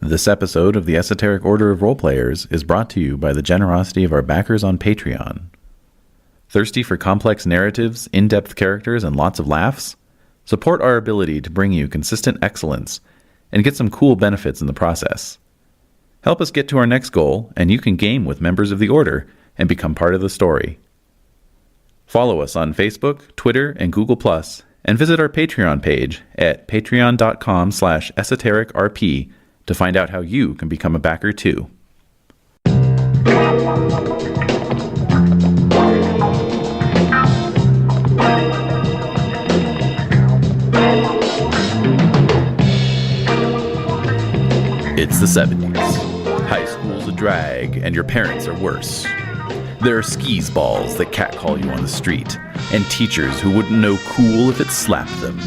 This episode of the Esoteric Order of Roleplayers is brought to you by the generosity of our backers on Patreon. Thirsty for complex narratives, in-depth characters, and lots of laughs? Support our ability to bring you consistent excellence and get some cool benefits in the process. Help us get to our next goal, and you can game with members of the Order and become part of the story. Follow us on Facebook, Twitter, and Google+, and visit our Patreon page at patreon.com/esotericrp to find out how you can become a backer too. It's the 70s. High school's a drag, and your parents are worse. There are skis balls that catcall you on the street, and teachers who wouldn't know cool if it slapped them.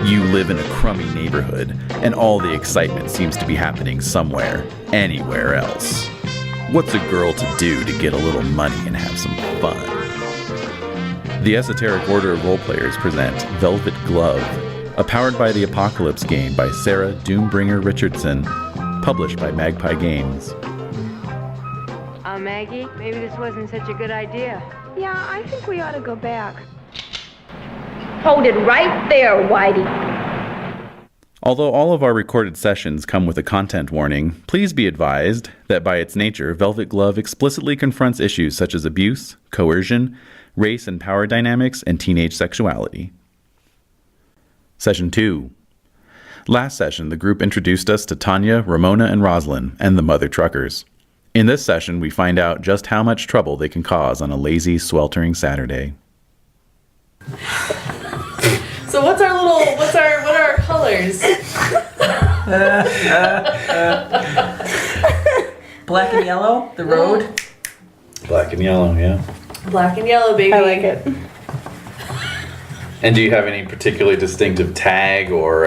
You live in a crummy neighborhood, and all the excitement seems to be happening somewhere, anywhere else. What's a girl to do to get a little money and have some fun? The Esoteric Order of Roleplayers present Velvet Glove, a Powered by the Apocalypse game by Sarah Doombringer Richardson, published by Magpie Games. Maggie, maybe this wasn't such a good idea. Yeah, I think we ought to go back. Hold it right there, Whitey. Although all of our recorded sessions come with a content warning, please be advised that by its nature, Velvet Glove explicitly confronts issues such as abuse, coercion, race and power dynamics, and teenage sexuality. Session 2. Last session, the group introduced us to Tanya, Ramona, and Roslyn, and the Mother Truckers. In this session, we find out just how much trouble they can cause on a lazy, sweltering Saturday. So what are our colors? Black and yellow, the road. Black and yellow, yeah. Black and yellow, baby. I like it. And do you have any particularly distinctive tag, or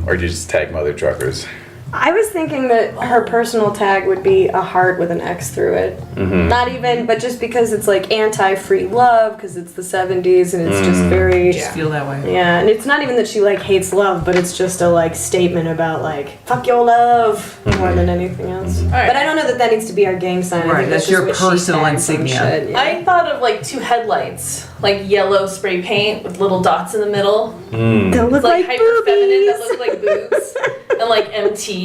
do you just tag Mother Truckers? I was thinking that her personal tag would be a heart with an X through it. Mm-hmm. Not even, but just because it's like anti-free love, because it's the 70s and it's just very... Just feel that way. Yeah, and it's not even that she like hates love, but it's just a like statement about like, fuck your love, more than anything else. Right. But I don't know that that needs to be our gang sign. I Right, think that's just your what she personal tagged some insignia. shit, yeah. I thought of like two headlights, like yellow spray paint with little dots in the middle. Don't look It's like like hyper feminine that boobies. look like boobs, and like MT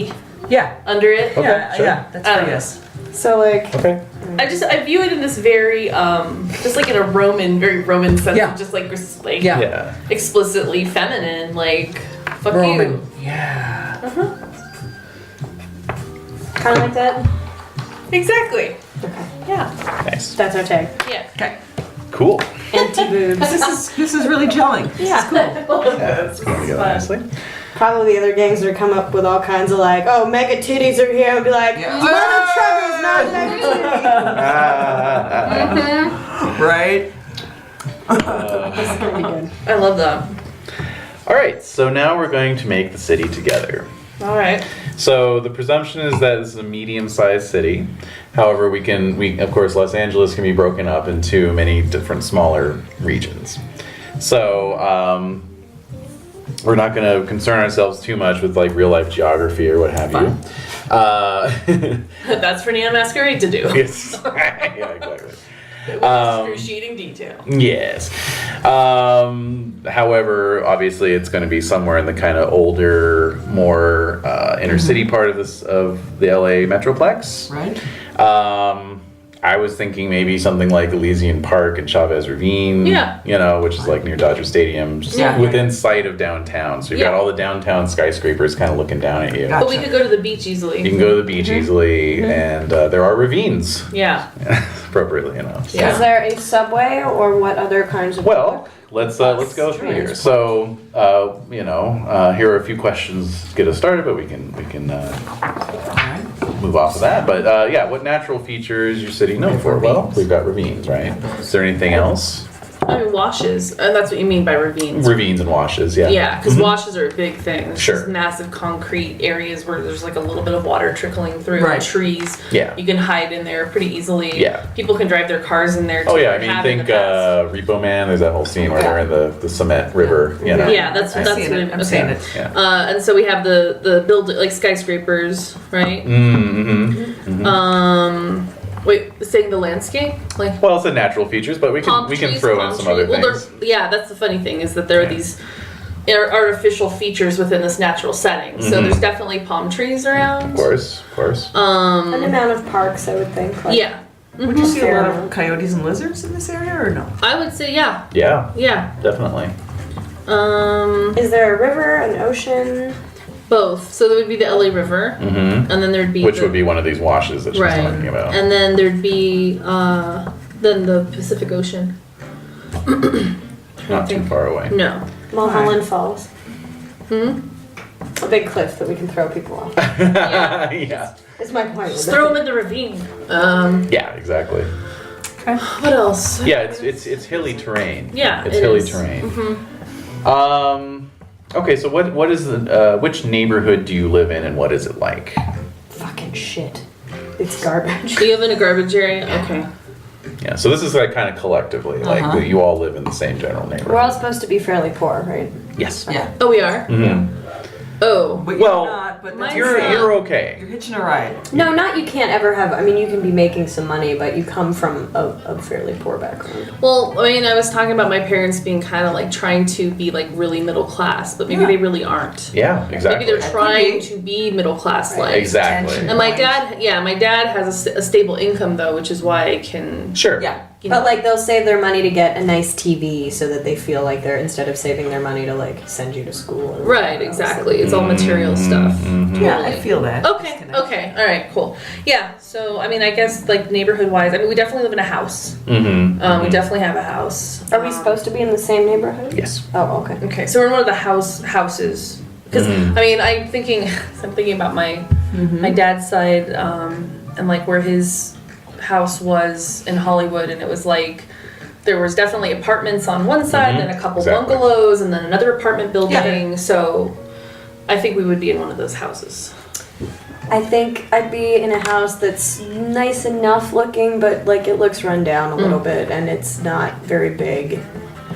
Yeah. under it. Yeah, sure. yeah, that's I don't for know. yes. So like... Okay. I view it in this very just like in a very Roman sense, Yeah. of just like Yeah. Yeah. explicitly feminine, like fuck Roman. you. Yeah. Kind of like that? Exactly. Okay. Yeah. Nice. That's our tag. Yeah. Okay. Cool. Empty boobs. This is really gelling. Yeah. That's going together nicely. Probably the other gangs are come up with all kinds of like, oh, mega titties are here, and be like, Yeah. Mother Truckers, not mega titties. Right? This is gonna be good. I love that. All right, so now we're going to make the city together. All right. So the presumption is that this is a medium-sized city. However, we of course, Los Angeles can be broken up into many different smaller regions. So we're not going to concern ourselves too much with like real-life geography or what have you. That's for Neon Masquerade to do. Yes. Yeah, exactly. With excruciating detail. Yes. However, obviously, it's going to be somewhere in the kind of older, more inner city part of the LA Metroplex. Right? I was thinking maybe something like Elysian Park and Chavez Ravine. Yeah. You know, which is like near Dodger Stadium, just Yeah. within sight of downtown. So you've got Yeah. all the downtown skyscrapers kind of looking down at you. Gotcha. But we could go to the beach easily. You can go to the beach easily, and there are ravines, Yeah. appropriately enough. Yeah. Is there a subway or what other kinds of... Well, let's go through here. So, here are a few questions to get us started, but we can move off of that. But what natural features is your city known for? Well, we've got ravines, right? Is there anything else? I mean, washes, and that's what you mean by ravines. Ravines and washes, yeah. Yeah, because washes are a big thing. There's Sure. just massive concrete areas where there's like a little bit of water trickling through, Right. trees. Yeah. You can hide in there pretty easily. Yeah. People can drive their cars in there too. Oh yeah, I mean, have in think the past. Repo Man. There's that whole scene where they're in the cement river. You know. Yeah, that's I'm seeing what it. I'm seeing it. Yeah. And so we have the build like skyscrapers, right? Wait, saying the landscape, like Well, it's the natural features, but we can trees, throw in palm some tree- other well, things. yeah, that's the funny thing is that there are these artificial features within this natural setting. So there's definitely palm trees around. Of course. An amount of parks, I would think. Like, Yeah, Would you see a lot of coyotes and lizards in this area or no? I would say yeah, Yeah, definitely. Is there a river, an ocean? both. So there would be the LA River, and then there'd be Which would be one of these washes that she's right, talking about. and then there'd be then the Pacific Ocean. Not too far away. No. Mulholland Falls. A big cliff that we can throw people off. Yeah. yeah. It's my point. Just throw them in the ravine. Yeah, exactly. What else? Yeah, it's hilly terrain. Yeah, it's it hilly is. terrain. Okay, so what is the which neighborhood do you live in, and what is it like? Fucking shit. It's garbage. Do you live in a garbage area? Okay. Yeah, so this is like kind of collectively, like that you all live in the same general We're neighborhood. all supposed to be fairly poor, right? Yes. Yeah. Oh, we are. Oh. But Well, you're not, but mine's that's not. You're okay. You're hitching a ride. No, not you can't ever have. I mean, you can be making some money, but you come from a fairly poor background. Well, I mean, I was talking about my parents being kind of like trying to be like really middle class, but maybe Yeah. they really aren't. Yeah, exactly. Maybe they're trying to be middle class like. Exactly. And my dad has a stable income though, which is why I can. Sure. Yeah. You know, But like they'll save their money to get a nice TV so that they feel like they're instead of saving their money to like send you to school. Or right, whatever else. exactly. It's all material stuff. Yeah, I feel that. Okay. Okay. All right. Cool. Yeah. So I mean, I guess like neighborhood wise, I mean, we definitely live in a house. Mm-hmm. We definitely have a house. Are we supposed to be in the same neighborhood? Yes. Oh, okay. Okay, so we're in one of the houses. Because I mean, I'm thinking about my dad's side, and like where his house was in Hollywood, and it was like there was definitely apartments on one side, then a couple Exactly. bungalows, and then another apartment building. Yeah. So I think we would be in one of those houses. I think I'd be in a house that's nice enough looking, but like it looks run down a little bit, and it's not very big.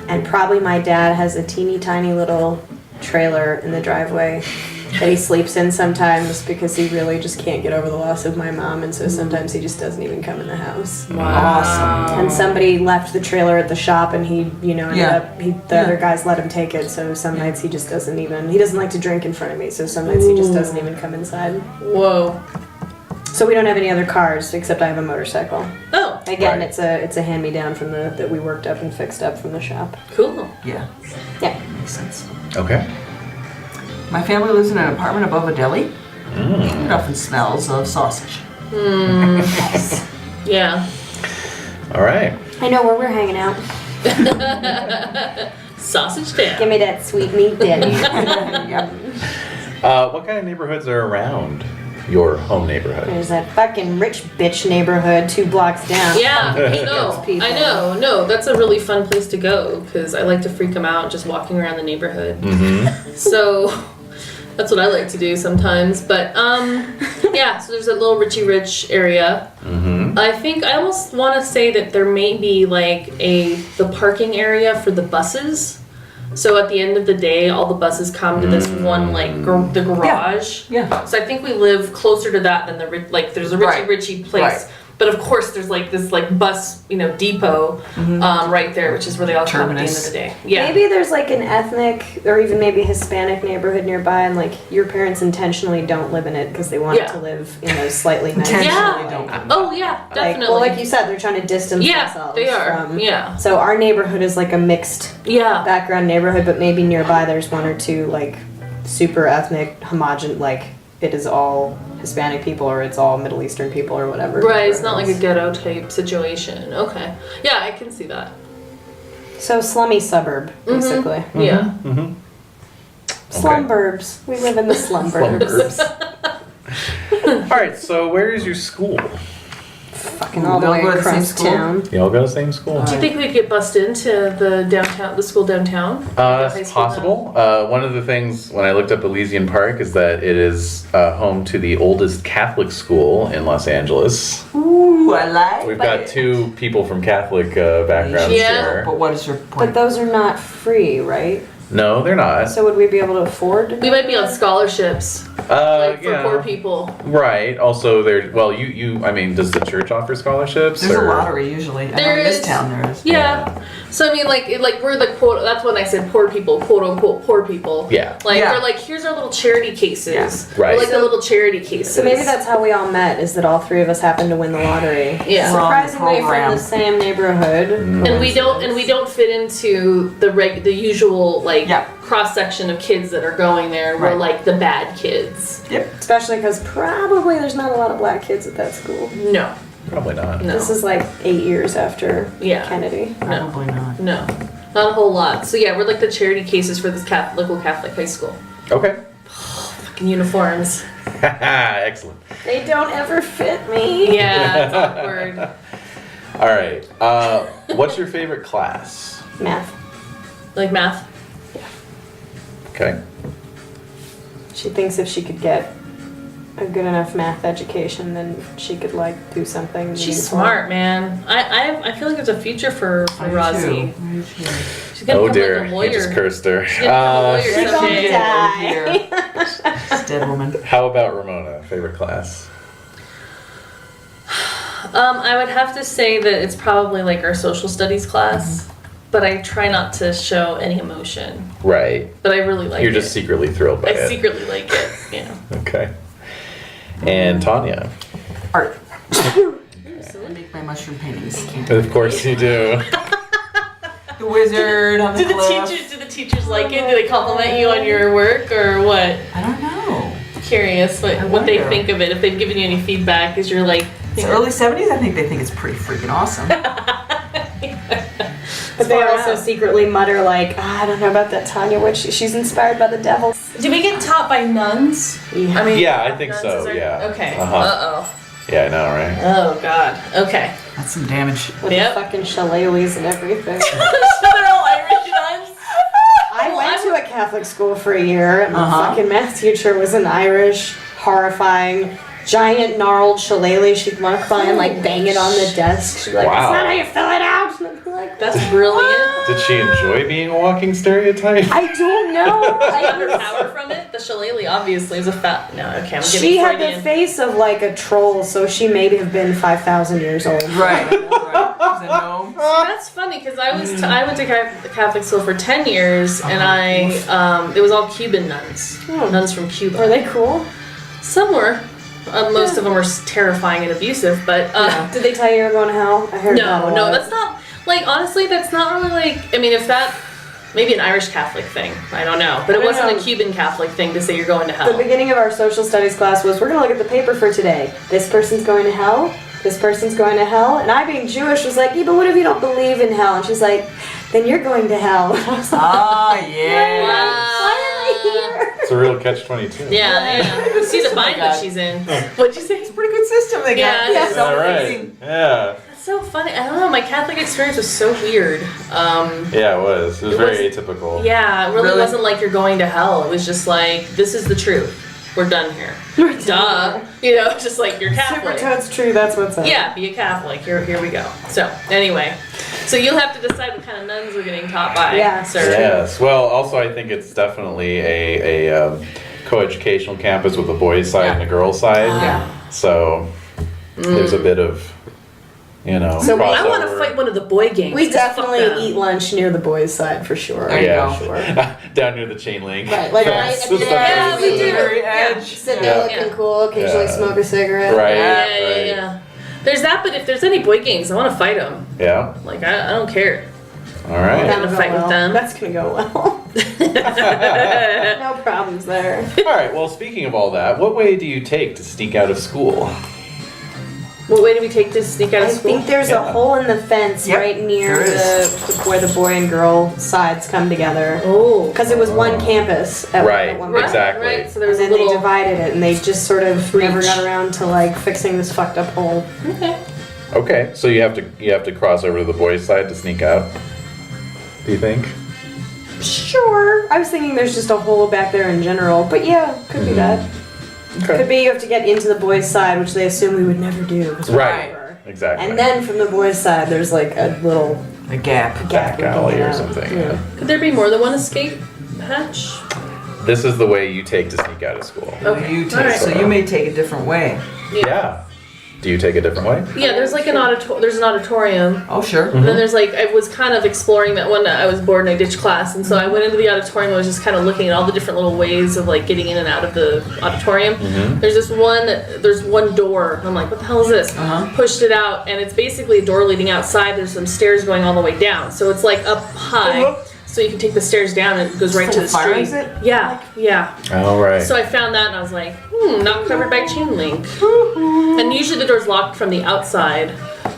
And probably my dad has a teeny tiny little trailer in the driveway that he sleeps in sometimes because he really just can't get over the loss of my mom, and so sometimes he just doesn't even come in the house. Awesome. And somebody left the trailer at the shop, and he, ended Yeah. up, the other guys let him take it, so some nights he just doesn't even, he doesn't like to drink in front of me, so some nights he just doesn't even come inside. Whoa. So we don't have any other cars, except I have a motorcycle. Oh, Again, Right. it's a hand-me-down from that we worked up and fixed up from the shop. cool. Yeah, Yeah. makes sense. Okay. My family lives in an apartment above a deli. It often smells of sausage. Yeah. All right. I know where we're hanging out. Sausage down. Give me that sweet meat deli. Yep. What kind of neighborhoods are around your home neighborhood? There's that fucking rich bitch neighborhood 2 blocks down. Yeah, I know. Those people. I know. No, that's a really fun place to go because I like to freak them out just walking around the neighborhood. So that's what I like to do sometimes. But yeah, so there's a little Richie Rich area. I think I almost want to say that there may be like the parking area for the buses. So at the end of the day, all the buses come to this one like the garage. Yeah. So I think we live closer to that than there's a Richie Right. Richie place. Right. But of course, there's like this like bus depot right there, which is where they all come at the end of Terminus. the day. Yeah. Maybe there's like an ethnic or even maybe Hispanic neighborhood nearby, and like your parents intentionally don't live in it because they want Yeah. it to live in a slightly nicer Intentionally way. don't. Oh yeah, Like, definitely. well, like you said, they're trying to distance Yeah, themselves they are. from. Yeah. So our neighborhood is like a mixed Yeah. background neighborhood, but maybe nearby there's 1 or 2 like super ethnic, homogen, like it is all Hispanic people or it's all Middle Eastern people or whatever. Right. It's not like a ghetto type situation. Okay. Yeah, I can see that. So slummy suburb, basically. Yeah. Slumburbs. We live in the slumburbs. All right. So where is your school? Fucking all the They'll way go to the same across school? town. Y'all go to the same school? Do you think we could bust into the school downtown? High It's school possible. One of the things when I looked up Elysian Park is that it is home to the oldest Catholic school in Los Angeles. Ooh, I like We've got two people from Catholic backgrounds Yeah. here. But what is your But point? those are not free, right? No, they're not. So would we be able to afford? We might be on scholarships, like for yeah. poor people. Right. Also, there. Well, I mean, does the church offer scholarships? There's a or- lottery usually. I know There in this is. town there is. Yeah. So I mean, like we're the quote. That's when I said poor people, quote unquote poor people. Yeah. Like Yeah. they're like, here's our little charity cases. Yeah. Right. We're like the little charity cases. So maybe that's how we all met, is that all three of us happened to win the lottery. Yeah. We're on the Surprisingly from program. the same neighborhood. And we don't fit into the usual like Yeah. cross section of kids that are going there. We're Right. like the bad kids. Yep. Especially because probably there's not a lot of black kids at that school. No. Probably not. No. This is like 8 years after Yeah. Kennedy. Probably not. No. Not a whole lot. So yeah, we're like the charity cases for this local Catholic high school. Okay. Fucking uniforms. Excellent. They don't ever fit me. Yeah, it's awkward. All right. What's your favorite class? Math. Like math. Okay. She thinks if she could get a good enough math education, then she could like do something. She's meaningful. smart, man. I feel like there's a future for I do Rosie. too. I do too. She's gonna Oh become dear, like a you lawyer. just cursed her. She's gonna become a lawyer someday. die. She's dead woman. How about Ramona? Favorite class? I would have to say that it's probably like our social studies class, but I try not to show any emotion. Right. But I really like You're it. just secretly thrilled by I it. secretly like it. Yeah. Okay. And Tanya. Art. I make my mushroom paintings. Of course you do. The wizard on the Do the cliff. teachers like it? Do they compliment you on your work or what? I don't know. Curious I what they wonder. think of it. If they've given you any feedback, is you're like It's early 70s. I think they think it's pretty freaking awesome. But they far also out. secretly mutter like, I don't know about that Tanya witch. She's inspired by the devil. Do we get taught by nuns? Yeah. I mean, Yeah, I think nuns so, are- yeah. Okay. Uh-huh. Uh-oh. Yeah, I know, right? Oh God. Okay. That's some damage. With Yep. the fucking shillelaghs and everything. So they're all Irish nuns. I Well, went I to a Catholic school for a year, and my fucking math teacher was an Irish, horrifying, giant gnarled shillelagh. She'd want to find, like, bang it on the desk. She'd be like, Wow. that's not how you fill it out. And I'd be like, That's brilliant. Did she enjoy being a walking stereotype? I don't know. I got her power from it. The shillelagh obviously is a fat. No, okay, I'm She getting had the Freudian. face of, like, a troll, so she may have been 5,000 years old. Right. Right. Is that gnome? That's funny because I went to Catholic school for 10 years and it was all Cuban nuns, nuns from Cuba. Are they cool? Some were. Most of them were terrifying and abusive, but Did they tell you you're going to hell? I heard that a no, lot. that's not like honestly, that's not really like. I mean, if that maybe an Irish Catholic thing, I don't know, but it I don't wasn't know. a Cuban Catholic thing to say you're going to hell. The beginning of our social studies class was, we're going to look at the paper for today. This person's going to hell. This person's going to hell. And I, being Jewish, was like, yeah, but what if you don't believe in hell? And she's like, then you're going to hell. And I was like, Ah, yeah. why am I here? It's a real catch-22. Yeah. See the bind that God. she's in. What'd you say? It's a pretty good system they got. Yeah, Yeah. it's All right. Yeah. That's so funny. I don't know. My Catholic experience was so weird. Yeah, it was. It was It very was- atypical. Yeah, it really Really? wasn't like you're going to hell. It was just like, this is the truth. We're done here. Duh. You know, just like you're Super Catholic. toad's true, that's what's up. Yeah, be a Catholic. Here we go. So, anyway. So you'll have to decide what kind of nuns we're getting taught by. Yeah. Sir. Yes. Well, also I think it's definitely a co-educational campus with a boys' side and a girls' side. Yeah. So there's a bit of, So crossover. I want to fight one of the boy gangs. We 'cause fuck definitely them. eat lunch near the boys' side for sure. There you Yeah, go. Sure. down near the chain link. Right, like Fence. right at the Yeah, end. we do. The very Yeah. edge. Sit there Yeah. looking cool, occasionally Yeah. smoke a cigarette. Right. Yeah. There's that, but if there's any boy gangs, I want to fight them. Yeah. Like, I don't care. All right. Gonna That'll go fight with well. them. That's gonna go well. No problems there. All right. Well, speaking of all that, what way do you take to sneak out of school? What way do we take to sneak out I of school? think there's a Yeah. hole in the fence Yep, right near there is. where the boy and girl sides come together. Oh. Because it was one campus at Right, one point. exactly. Right, so And there's a then they little... divided it, and they just sort of never Breach. got around to like fixing this fucked up hole. Okay. Okay, so you have to cross over to the boys' side to sneak out. Do you think? Sure. I was thinking there's just a hole back there in general, but yeah, could be that. Okay. Could be you have to get into the boys' side, which they assume we would never do. 'cause we're Right. over. Exactly. And then from the boys' side, there's like a little A gap. gap. back alley going or out. something. Yeah. Could there be more than one escape hatch? This is the way you take to sneak out of school. Okay. You take, Alright. So you may take a different way. Yeah. Do you take a different way? Yeah, there's like an auditorium. Oh, sure. And then there's like, I was kind of exploring that one. I was bored and I ditched class, and so I went into the auditorium. I was just kind of looking at all the different little ways of like getting in and out of the auditorium. There's one door. And I'm like, what the hell is this? Pushed it out, and it's basically a door leading outside. There's some stairs going all the way down, so it's like up high. So you can take the stairs down and it goes right to the Fire street. exit? Yeah, yeah. All right. So I found that and I was like, not covered by chain link. And usually the door's locked from the outside,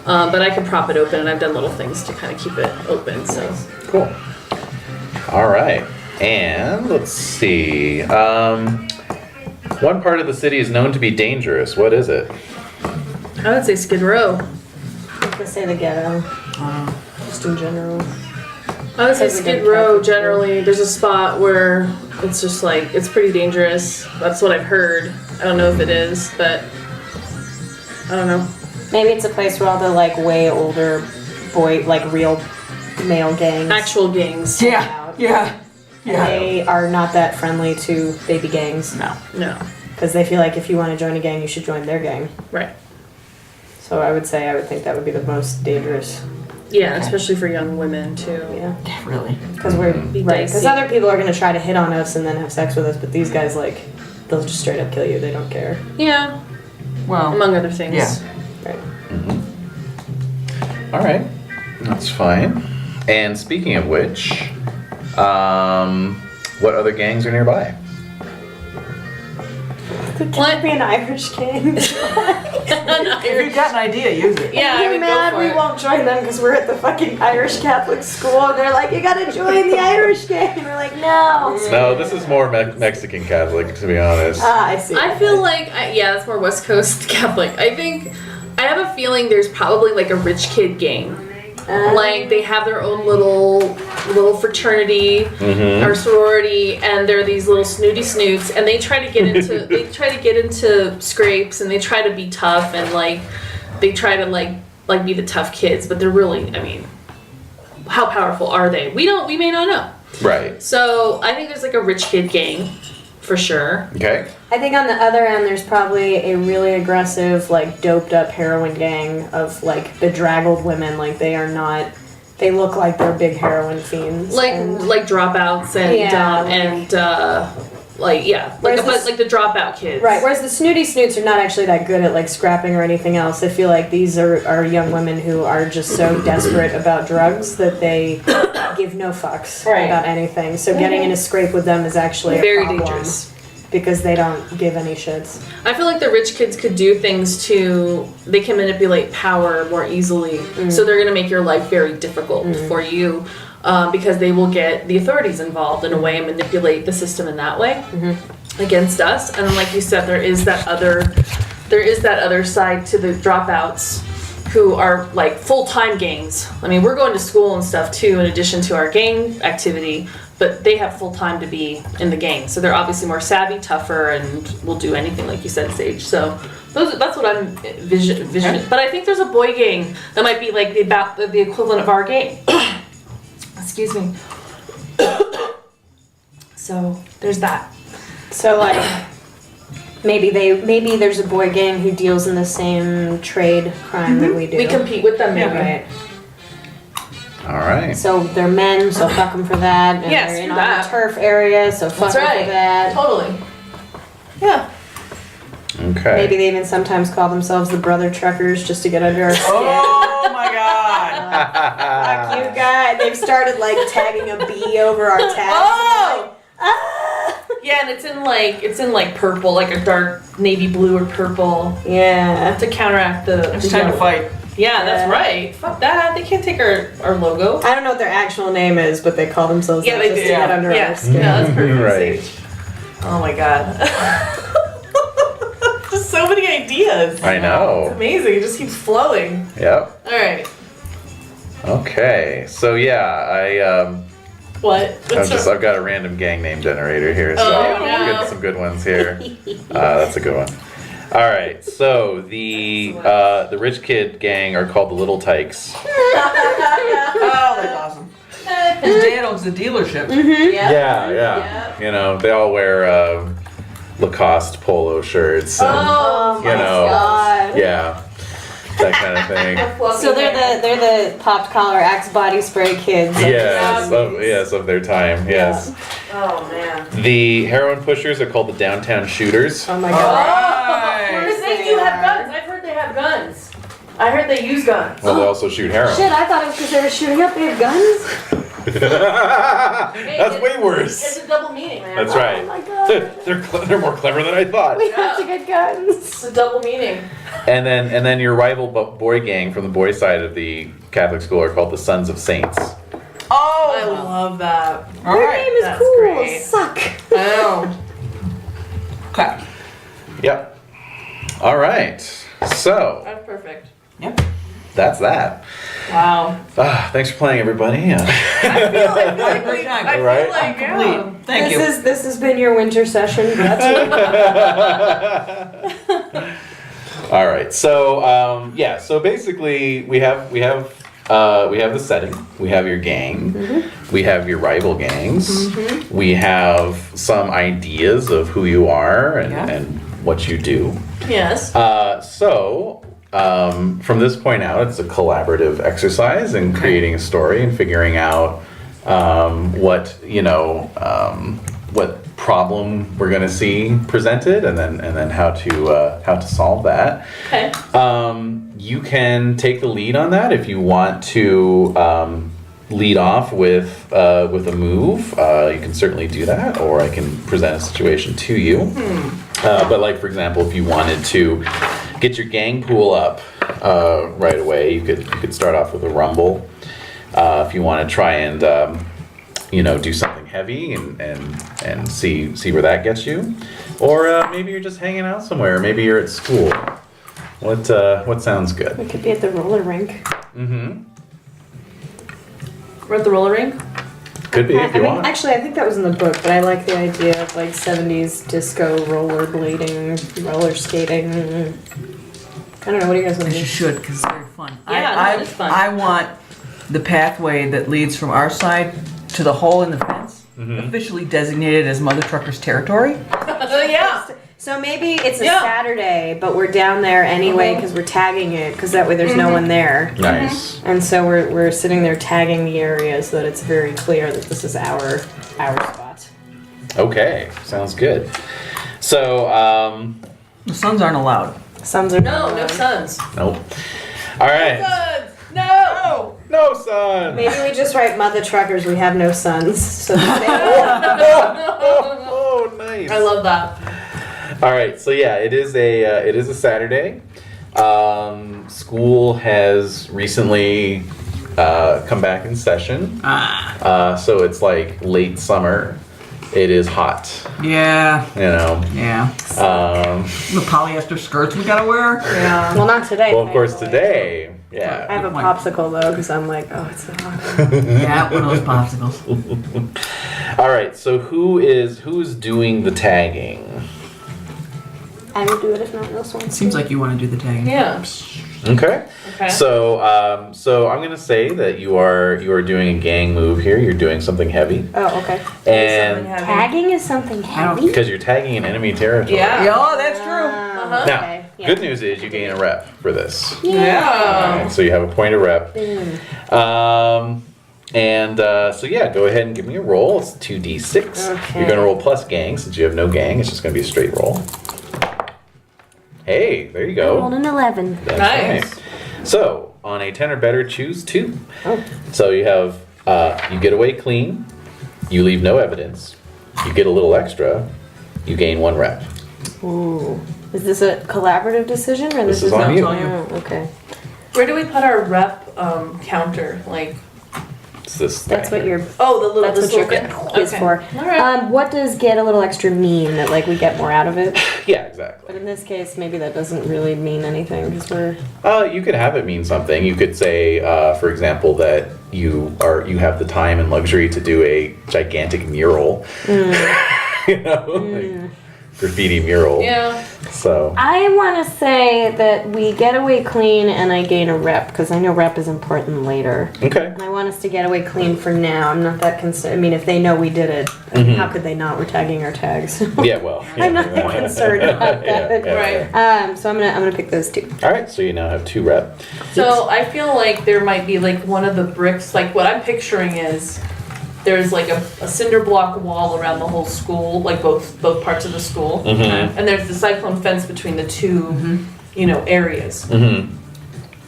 but I can prop it open, and I've done little things to kind of keep it open. So Cool. All right. And let's see. One part of the city is known to be dangerous. What is it? I would say Skid Row. I was gonna say the ghetto. Just in general. I would say Because we Skid did Row Catholic generally. There's a spot where it's just like, it's pretty dangerous. That's what I've heard. I don't know if it is, but I don't know. Maybe it's a place where all the like way older boy, like real male gangs. Actual gangs. Yeah. Yeah. Yeah. They are not that friendly to baby gangs. No. No. Because they feel like if you want to join a gang, you should join their gang. Right. So I would think that would be the most dangerous. Yeah, especially for young women too. Yeah. Yeah, really. Because we're Be right. dicey. Because other people are gonna try to hit on us and then have sex with us, but these guys like they'll just straight up kill you. They don't care. Yeah, Well, among other things. Yeah. Right. All right. That's fine. And speaking of which, what other gangs are nearby? Could What? be an Irish gang? if you've got an idea, use it. Yeah, I You're would mad go for we it. won't join them because we're at the fucking Irish Catholic school and they're like, you gotta join the Irish gang. And we're like, no. No, this is more Mexican Catholic, to be honest. Ah, I see. I feel like, yeah, that's more West Coast Catholic. I have a feeling there's probably like a rich kid gang. Like they have their own little fraternity or sorority, and they're these little snooty snoots, and they try to get into scrapes, and they try to be tough, and like they try to like be the tough kids, but they're really, I mean, how powerful are they? We may not know. Right. So I think there's like a rich kid gang, for sure. Okay. I think on the other end, there's probably a really aggressive, like, doped up heroin gang of, like, bedraggled women. Like, they look like they're big heroin fiends. Like and- dropouts and Yeah, Whereas this- like the dropout kids. Right, whereas the snooty snoots are not actually that good at, like, scrapping or anything else. I feel like these are young women who are just so desperate about drugs that they give no fucks about anything. So getting in a scrape with them is actually a Very problem. dangerous. Because they don't give any shits. I feel like the rich kids could do things they can manipulate power more easily. So they're gonna make your life very difficult for you. Because they will get the authorities involved in a way and manipulate the system in that way against us. And then, like you said, there is that other side to the dropouts who are like full-time gangs. I mean, we're going to school and stuff too in addition to our gang activity, but they have full-time to be in the gang. So they're obviously more savvy, tougher, and will do anything, like you said, Sage. So that's what I'm visioning. But I think there's a boy gang that might be like the equivalent of our gang. Excuse me. So there's that. So like maybe there's a boy gang who deals in the same trade crime that we do. We compete with them, maybe. Right. All right. So they're men, so fuck them for that. And Yes, they're in do our that. turf area, so fuck That's them right. for that. Totally. Yeah. Okay. Maybe they even sometimes call themselves the brother truckers just to get under our skin. Oh my god! Fuck you guys. They've started like tagging a bee over our tags. Oh! Ah! Yeah, and it's in like purple, like a dark navy blue or purple Yeah. to counteract the. It's the time to yellow. fight. Yeah, that's right. Fuck that. They can't take our logo. I don't know what their actual name is, but they call themselves Yeah, that they just do. to get under Yeah. our skin. Yeah, that's perfect. Right. Sage. Oh my god. Just so many ideas. does. I know. It's amazing. It just keeps flowing. Yep. All right. Okay. So yeah, What? I've got a random gang name generator here, so Oh, we'll no. get some good ones here. That's a good one. All right. So the rich kid gang are called the Little Tykes. Oh, that's awesome. His dad owns the dealership. Yeah. You know, they all wear Lacoste polo shirts. And, Oh my you know, god. yeah, that kind of thing. So they're the popped collar Axe body spray kids. of the Yes, 70s. of their time. Yes. Oh man. The heroin pushers are called the downtown shooters. Oh my god. Because they do have guns. I've heard they have guns. I heard they use guns. Well, they also shoot heroin. Shit, I thought it was because they were shooting up. They have guns. That's way worse. It's a double meaning, man. That's right. Oh my god. They're more clever than I thought. We have to get guns. It's a double meaning. And then your rival boy gang from the boy side of the Catholic school are called the Sons of Saints. Oh, I love that. All Their right, name is that's cool. great. Suck. I know. Okay. Yep. All right. So That's perfect. Yep. that's that. Wow. Thanks for playing, everybody. I feel like What a great time. I feel Right? like yeah. Thank you. This has been your winter session. Brought to you. All right. So yeah. So basically, we have the setting. We have your gang. Mm-hmm. We have your rival gangs. We have some ideas of who you are and what you do. Yes. So from this point out, it's a collaborative exercise in creating a story and figuring out what problem we're going to see presented, and then how to solve that. Okay. You can take the lead on that if you want to lead off with a move. You can certainly do that, or I can present a situation to you. But like, for example, if you wanted to get your gang pool up right away, you could start off with a rumble. If you want to try and do something heavy and see where that gets you, or maybe you're just hanging out somewhere. Maybe you're at school. What sounds good? We could be at the roller rink. Mm-hmm. We're at the roller rink. Could be if you want. Actually, I think that was in the book, but I like the idea of like 70s disco rollerblading, roller skating. I don't know. What do you guys want to You do? should, because it's very fun. Yeah, no, it's fun. I want the pathway that leads from our side to the hole in the fence, officially designated as Mother Trucker's territory. Yeah. So maybe it's a Yeah. Saturday, but we're down there anyway because we're tagging it, because that way there's no one there. Nice. And so we're sitting there tagging the area so that it's very clear that this is our spot. Okay, sounds good. So, The sons aren't allowed. Sons are No sons. nope. All right. Sons. No. No son. Maybe we just write Mother Truckers. We have no sons. So that Oh, nice. I love that. All right, so yeah, it is a Saturday. School has recently come back in session. So it's like late summer. It is hot, Yeah, Yeah. the polyester skirts we gotta wear. yeah. Well, not today. Well, of course, thankfully. today. I Yeah. have a popsicle though, because I'm like, oh, it's so hot. Yeah, one of those popsicles. All right. So who's doing the tagging? I would do it if not else wants. Seems like you want to do the tagging. Yeah. Okay. Okay. So I'm gonna say that you are doing a gang move here. You're doing something heavy, Oh, okay. and Tagging is something heavy. because you're tagging in enemy territory. Yeah. Yeah, oh, that's true. Uh-huh. Now, Okay, yeah. good news is you gain a rep for this. Yeah. Alright, so you have a point of rep. So yeah, go ahead and give me a roll. It's 2d6. Okay. You're gonna roll plus gang since you have no gang. It's just gonna be a straight roll. Hey, there you I rolled go. an 11. That's Nice. right. So on a 10 or better, choose 2. Oh. So you have you get away clean. You leave no evidence. You get a little extra. You gain 1 rep. Ooh. Is this a collaborative decision, or This is on you. Oh, okay. Where do we put our rep counter? Like, It's this That's thing. what your Oh, the little that's this what your little thing. is Okay. for. All right. What does get a little extra mean? That like we get more out of it? Yeah, exactly. But in this case, maybe that doesn't really mean anything because we're. You could have it mean something. You could say, for example, that you have the time and luxury to do a gigantic mural. Like graffiti mural. Yeah. So I want to say that we get away clean and I gain a rep because I know rep is important later. okay. And I want us to get away clean for now. I'm not that concerned. I mean, if they know we did it, how could they not? We're tagging our tags. Yeah, well. I'm not that concerned about that. Right. So I'm gonna pick those two. All right, so you now have 2 rep. So I feel like there might be like one of the bricks, like what I'm picturing is there's like a cinder block wall around the whole school, like both parts of the school. And there's the cyclone fence between the two, areas.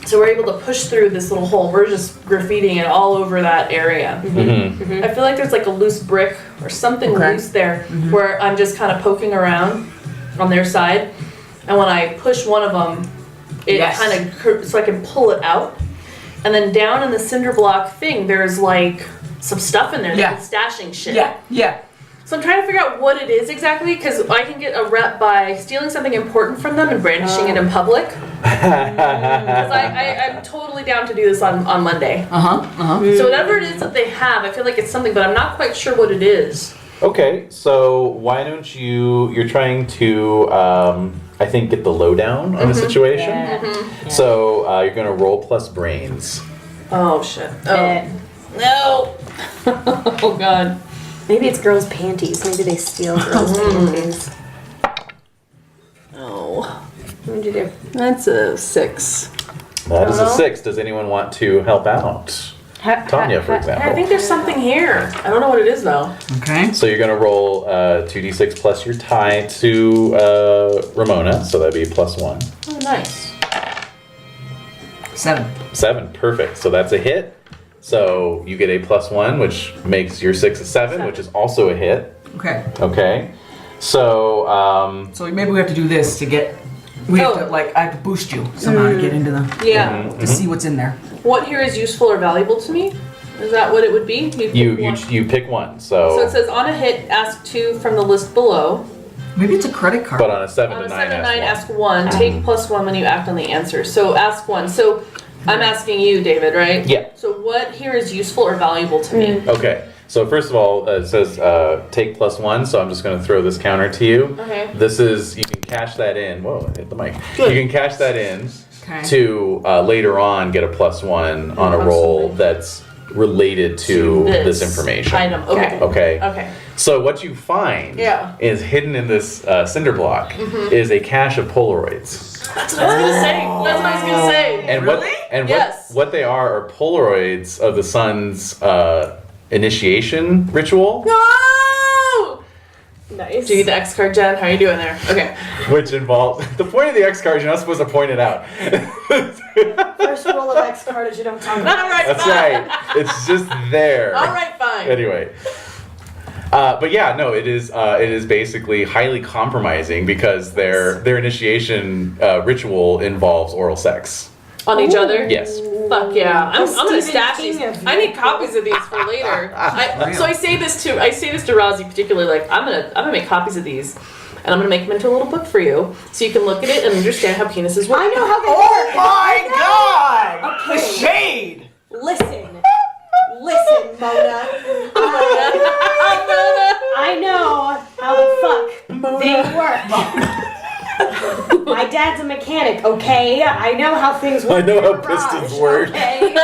So we're able to push through this little hole. We're just graffitiing it all over that area. I feel like there's like a loose brick or something loose there where I'm just kind of poking around on their side. And when I push one of them, it kind of, so I can pull it out. And then down in the cinder block thing, there's like some stuff in there. Yeah. That's stashing shit. Yeah. So I'm trying to figure out what it is exactly, because I can get a rep by stealing something important from them and brandishing it in public. 'Cause I'm totally down to do this on Monday. So whatever it is that they have, I feel like it's something, but I'm not quite sure what it is. Okay, so why don't you're trying to, I think, get the lowdown on the situation. Yeah. So you're going to roll plus brains. Oh, shit. Oh. Eh. No. Oh, God. Maybe it's girls' panties. Maybe they steal girls' panties. Oh. What'd you do? That's a 6. That is a 6. Does anyone want to help out? Tanya, for example. I think there's something here. I don't know what it is, though. Okay. So you're going to roll 2d6 plus your tie to Ramona, so that'd be plus 1. Oh, nice. 7. 7, perfect. So that's a hit. So you get a plus 1, which makes your 6 a 7, which is also a hit. Okay. Okay. So, So maybe we have to do this to get. We have to I have to boost you somehow to get into the Yeah. to see what's in there. What here is useful or valuable to me? Is that what it would be? you pick one. So it says on a hit, ask 2 from the list below. Maybe it's a credit card. But on a 7 On to a 9, 7 to 9, ask ask 1. Take plus 1 when you act on the answer. So ask 1. So I'm asking you, David, right? Yeah. So what here is useful or valuable to me? one. Okay. So first of all, it says take plus 1, so I'm just going to throw this counter to you. Okay. This is, you can cash that in. Whoa, I hit the mic. Good. You can cash that in Okay. to later on get a plus 1 on a roll Absolutely. that's related to this information. Item. Okay. Okay. Okay. So what you find Yeah. is hidden in this cinder block is a cache of Polaroids. That's what I was gonna say. That's what I was gonna say. And Really? Yes. what they are Polaroids of the sun's initiation ritual, No! Nice. Do you get the X card, Jen? How are you doing there? Okay. which involves the point of the X card. You're not supposed to point it out. First rule of X card is you don't talk about All right, That's fine. right. It's just there. All right, fine. Anyway. But yeah, no, it is basically highly compromising because their initiation ritual involves oral sex. On each other? Yes. Fuck yeah. I'm gonna Stephen stash King these. of I need copies of these for later. So I say this to Razi particularly, like I'm gonna make copies of these. And I'm gonna make them into a little book for you, so you can look at it and understand how penises work. I know how they Oh work. my God! Okay. The shade. Listen, Mona. I know how the fuck they work. My dad's a mechanic, okay? I know how things work. I know in how a garage, pistons work. Okay?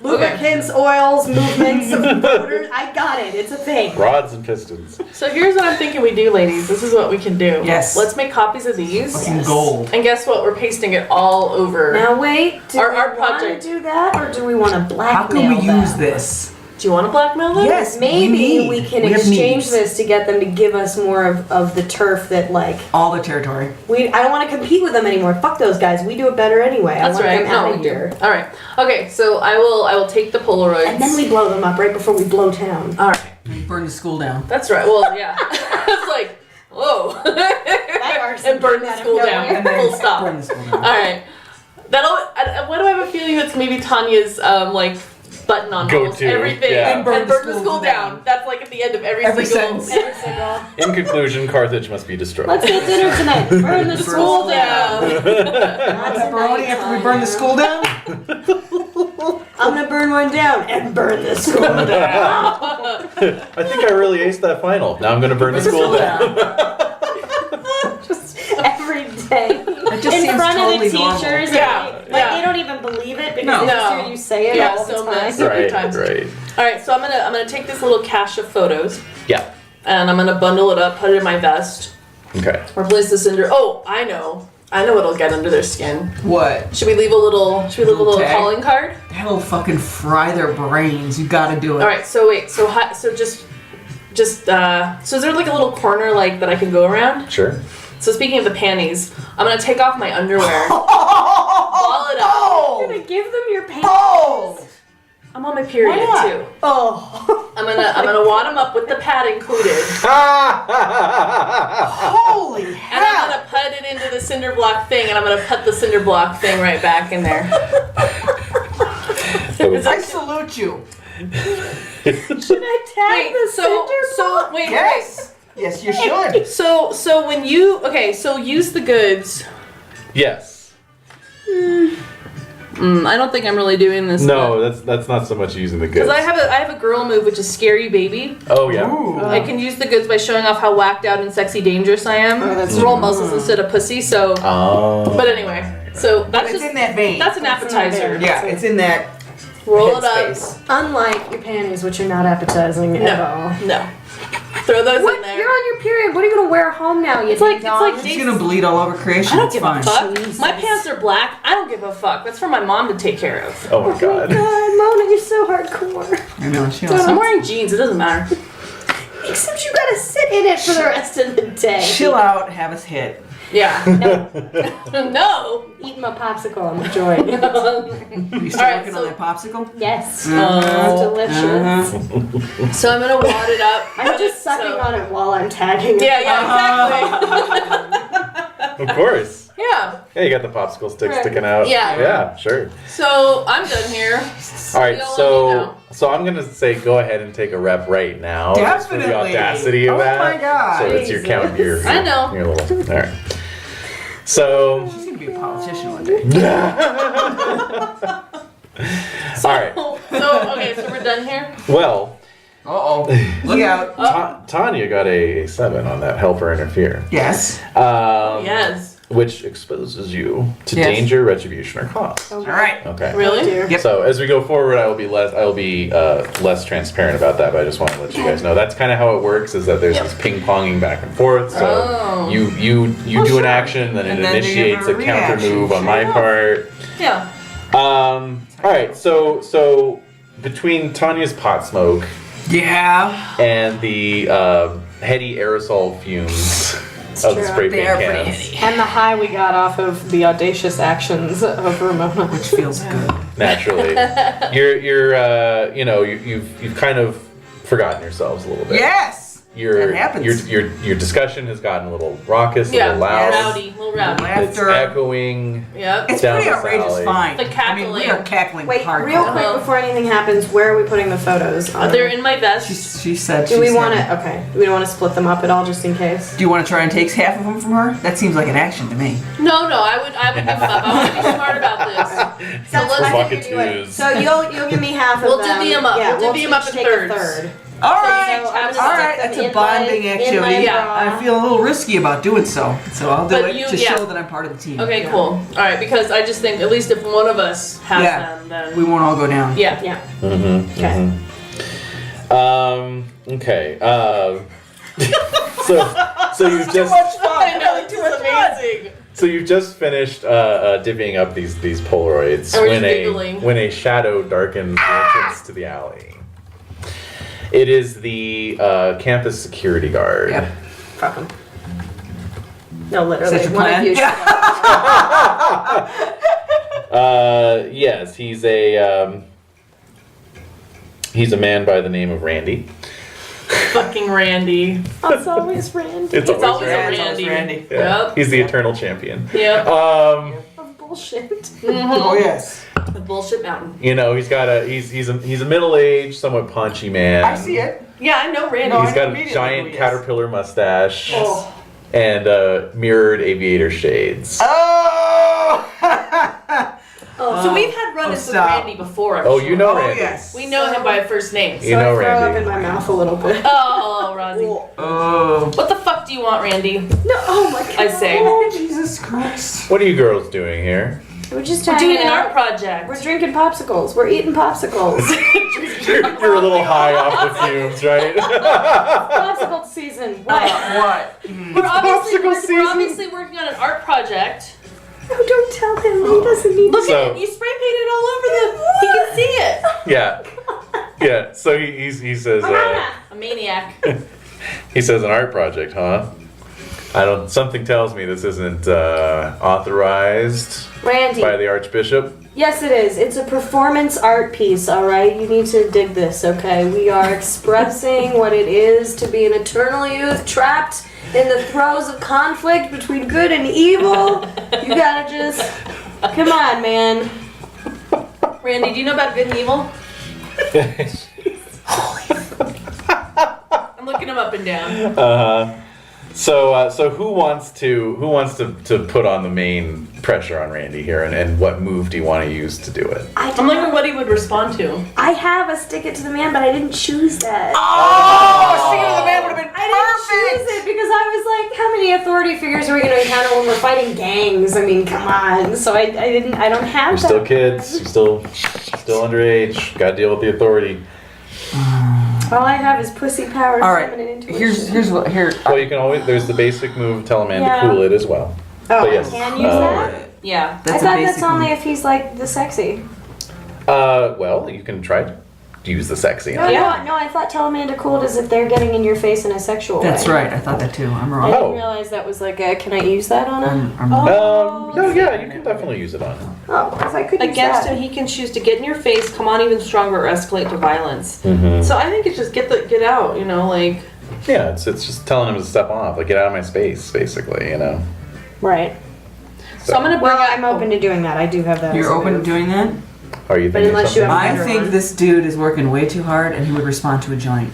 Lubricants, oils, movements of motors. I got it. It's a thing. Rods and pistons. So here's what I'm thinking we do, ladies. This is what we can do. Yes. Let's make copies of these. Fucking gold. And guess what? We're pasting it all over. Now wait. Do Our we art want project. to do that, or do we want to blackmail How can we them? use this? Do you want to blackmail them? Yes. Maybe we can have exchange needs. this to get them to give us more of the turf that like All the territory. I don't want to compete with them anymore. Fuck those guys. We do it better anyway. That's I want right. them out No, of we do. here. All right. Okay. So I will take the Polaroids. And then we blow them up right before we blow town. All right. Burn the school down. That's right. Well, yeah. It's like, whoa. And burn the school down. And then Full stop. burn the school down. All right. Why do I have a feeling that's maybe Tanya's button on Go almost to, everything yeah. and burn the school down. That's like at the end of every single sentence. In conclusion, Carthage must be destroyed. Let's get dinner tonight. Burn the school down. Pepperoni after we burn the school down? I'm gonna burn one down and burn the school down. I think I really aced that final. Now I'm going to burn the school down. Just every day. It just In seems front totally of the normal. teachers. Yeah, Like yeah. they don't even believe it because No. they just hear you say it Yeah, all so the time. much. Right, times. right. All right, so I'm gonna take this little cache of photos Yeah. and I'm gonna bundle it up, put it in my vest, Okay. replace the cinder. Oh, I know what'll get under their skin. What? Should we leave a little Little tag? calling card? That'll fucking fry their brains. You gotta do it. All right, so wait, so just so is there like a little corner like that I can go around? Sure. So speaking of the panties, I'm gonna take off my underwear, ball it up. You're gonna give them your pants. Oh! I'm on my period Why not? too. Oh. I'm gonna wad them up with the pad included, Holy and I'm hell! gonna put it into the cinder block thing, and I'm gonna put the cinder block thing right back in there. I salute you. Should I tag the cinder wait. Yes. Yes, you should. So when you use the goods. Yes. I don't think I'm really doing this. No, that's not so much using the goods. Because I have a girl move which is scary baby. Oh yeah. Ooh. I can use the goods by showing off how whacked out and sexy dangerous I am. Roll muscles instead of pussy. So, Oh. but anyway, so that's It's just in that vein. that's an appetizer. Yeah, it's in that Roll it up. headspace. Unlike your panties, which are not appetizing at all. No. Throw those What? in there. You're on your period. What are you gonna wear home now? You It's like It's gonna bleed all over creation. I don't It's give fine. a fuck. Jesus. My pants are black. I don't give a fuck. That's for my mom to take care of. Oh my Oh god. my God, Mona, you're so hardcore. I know, she I'm also. wearing jeans. It doesn't matter. Except you gotta sit in it for the rest of the day. Chill out, have us hit. Yeah. No. Eating my popsicle, I'm enjoying it. You still All right, working so- on that popsicle? Yes. Oh. It's delicious. So I'm gonna wad it up. I'm just sucking on it while I'm tagging it. Yeah, exactly. Of course. Yeah. Yeah, you got the popsicle stick Right. sticking out. Yeah. Yeah, sure. So I'm done here. All right, Y'all let me so know. I'm gonna say go ahead and take a rep right now. just for the Definitely. audacity of Oh that. my God. So it's your count. Your I know. Your little. All right. So. She's gonna be a politician one day. All right. So okay, so we're done here. Well, Uh-oh. Look out. Tanya got a 7 on that help or interfere. Yes. Yes. Which exposes you to Yes. danger, retribution, or cost. All right. Okay. Really? Yep. So as we go forward, I will be less transparent about that. But I just want to let you guys know that's kind of how it works. Is that there's this ping ponging back and forth. So Oh. you do an action, then And it then you initiates give a a counter reaction. move on my part. Yeah. All right. So between Tanya's pot smoke Yeah. and the heady aerosol fumes of the true. spray They are paint pretty cans, And the high we got off of the audacious actions of Ramona. Which feels good. naturally, you've kind of forgotten yourselves a little bit. Yes. Your That happens. your discussion has gotten a little raucous, a Yeah. little loud. Rowdy. A little rowdy. It's Laughter. echoing. Yep. It's down pretty this outrageous alley. fine. The I mean, we cackling. are cackling Wait, hardcore. real quick before anything happens, where are we putting the photos? They're in my vest. She said Do we she's want having- to? Okay. Do we want to split them up at all, just in case? Do you want to try and take half of them from her? That seems like an action to me. No, I would give them up. I want to be smart about this. So That's let's what I bucket think you're doing. twos. So you'll give me half of We'll them. divvy 'em up. Yeah, We'll divvy 'em up each in take thirds. a third. All right. So I'm gonna All stick right. them That's a in bonding my activity. bra. I feel a little risky about doing so. So I'll do But it you- to yeah. show that I'm part of the team. Okay, cool. All right, because I just think at least if one of us has Yeah. them, then We won't all go down. yeah. Yeah. Okay. Okay. So you've just I know it's amazing. so you've just finished divvying up these Polaroids And we're when just a giggling. when a shadow darkens the entrance to the alley. It is the campus security guard. Yep. Fuck 'em. No, literally. Is that your one plan? of you should go. Yes, he's a man by the name of Randy. Fucking Randy. It's always Randy. It's always always a Randy. It's always Randy. Randy. Yeah. Yep. He's the eternal champion. Yep. Of bullshit. Oh yes. The bullshit mountain. You know, he's a middle-aged, somewhat paunchy man. I see it. Yeah, I know Randy. No, He's I got know a immediately giant who he is. caterpillar mustache Oh. and mirrored aviator shades. Oh! So we've had run-ins with stop. Randy before. I'm Oh, sure. you know Oh, Randy. yes. We know him by first name. You know I throw up Randy. in my mouth a little bit. Oh, Rosie. Oh. What the fuck do you want, Randy? No, oh my god. I say. Jesus Christ. What are you girls doing here? We're just We're hanging doing an art out. project. We're drinking popsicles. We're eating popsicles. You're a little high off the fumes, right? Popsicle season. What? What? We're obviously, Popsicle we're season. obviously working on an art project. No, don't tell him. He doesn't need Look So- at it. You spray painted all over the. He can see it. Yeah. Yeah. So he says A maniac. he says an art project, huh? Something tells me this isn't authorized Randy. by the Archbishop. Yes, it is. It's a performance art piece, all right? You need to dig this, okay? We are expressing what it is to be an eternal youth trapped in the throes of conflict between good and evil. You gotta just... Come on, man. Randy, do you know about good and evil? I'm looking him up and down. So who wants to put on the main pressure on Randy here, and what move do you want to use to do it? I'm looking what he would respond to. I have a stick it to the man, but I didn't choose that. Oh! Singing to the man would have been I didn't choose it because I was like, how many authority figures are we going to encounter when we're fighting gangs? I mean, come on. So I don't have You're that. still kids. You're still underage. Got to deal with the authority. All I have is pussy power, All right. feminine intuition. Here's what here. Well, you can always. There's the basic move. Tell a man Yeah. to cool it as well. Oh, But yes. I can use that? Yeah. That's I a thought basic that's only one. if he's like the sexy. Well, you can try to use the sexy. No, Yeah. no, I thought tell a man to cool it as if they're getting in your face in a sexual That's way. right. I thought that too. I'm I wrong. didn't Oh. realize that was like a, can I use that on him? I'm No, yeah, you can definitely use it on him. Oh, because I could use Against that. him, he can choose to get in your face, come on even stronger, or escalate to violence. Mm-hmm. So I think it's just get out, you know, like. Yeah, it's just telling him to step off, like get out of my space, basically, you know. Right. So I'm gonna bring Well, out. I'm open to doing that. I do have that. as You're a open to move. doing that? Are you thinking unless you something? have- I think this dude is working way too hard, and he would respond to a joint.